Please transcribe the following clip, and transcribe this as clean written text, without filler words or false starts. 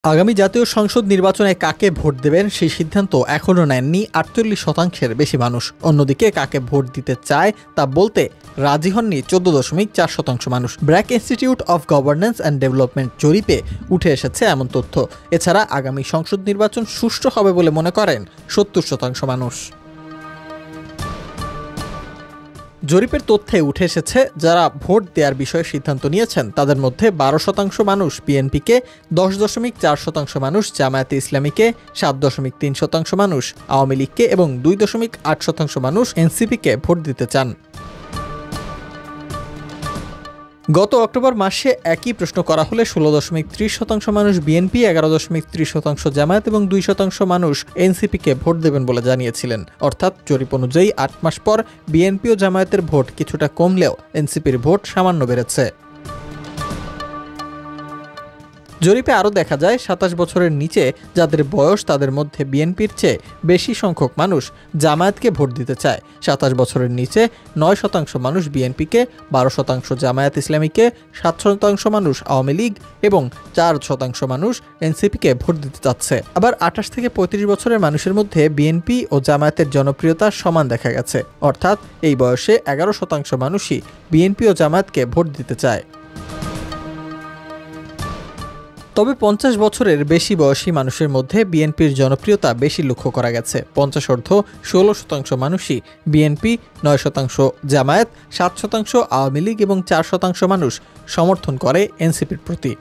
আগামী জাতীয় সংসদ নির্বাচনে কাকে ভোট দেবেন সেই সিদ্ধান্ত এখনও নেননি ৪৮% বেশি মানুষ। অন্যদিকে কাকে ভোট দিতে চায় তা বলতে রাজি হননি ১৪.৪% মানুষ। BRAC institute of governance and development জরিপে উঠে এসেছে এমন তথ্য। এছাড়া আগামী সংসদ নির্বাচন সুষ্ঠু হবে বলে মনে করেন ৭০% মানুষ। জরিপের তথ্যে উঠে এসেছে, যারা ভোট দেওয়ার বিষয়ে সিদ্ধান্ত নিয়েছেন তাদের মধ্যে ১২% মানুষ বিএনপিকে, ১০.৪% মানুষ জামায়াতে ইসলামীকে, ৭.৩% মানুষ আওয়ামী লীগকে এবং ২.৮% মানুষ এনসিপিকে ভোট দিতে চান। গত অক্টোবর মাসে একই প্রশ্ন করা হলে ১৬.৩০% মানুষ বিএনপি, ১১.৩০% জামায়াত এবং ২% মানুষ এনসিপিকে ভোট দেবেন বলে জানিয়েছিলেন। অর্থাৎ জরিপ অনুযায়ী ৮ মাস পর বিএনপি ও জামায়াতের ভোট কিছুটা কমলেও এনসিপির ভোট সামান্য বেড়েছে। জরিপে আরও দেখা যায় ২৭ বছরের নিচে যাদের বয়স তাদের মধ্যে বিএনপির চেয়ে বেশি সংখ্যক মানুষ জামায়াতকে ভোট দিতে চায়। ২৭ বছরের নিচে ৯% মানুষ বিএনপিকে, ১২% জামায়াত ইসলামীকে, ৭% মানুষ আওয়ামী লীগ এবং ৪% মানুষ এনসিপিকে ভোট দিতে চাচ্ছে। আবার ২৮ থেকে ৩৫ বছরের মানুষের মধ্যে বিএনপি ও জামায়াতের জনপ্রিয়তা সমান দেখা গেছে। অর্থাৎ এই বয়সে ১১% মানুষই বিএনপি ও জামায়াতকে ভোট দিতে চায়। তবে ৫০ বছরের বেশি বয়সী মানুষের মধ্যে বিএনপির জনপ্রিয়তা বেশি লক্ষ্য করা গেছে। ৫০ ১৬% মানুষই বিএনপি, ৯% জামায়াত, ৭% আওয়ামী লীগ এবং ৪% মানুষ সমর্থন করে এনসিপির প্রতি।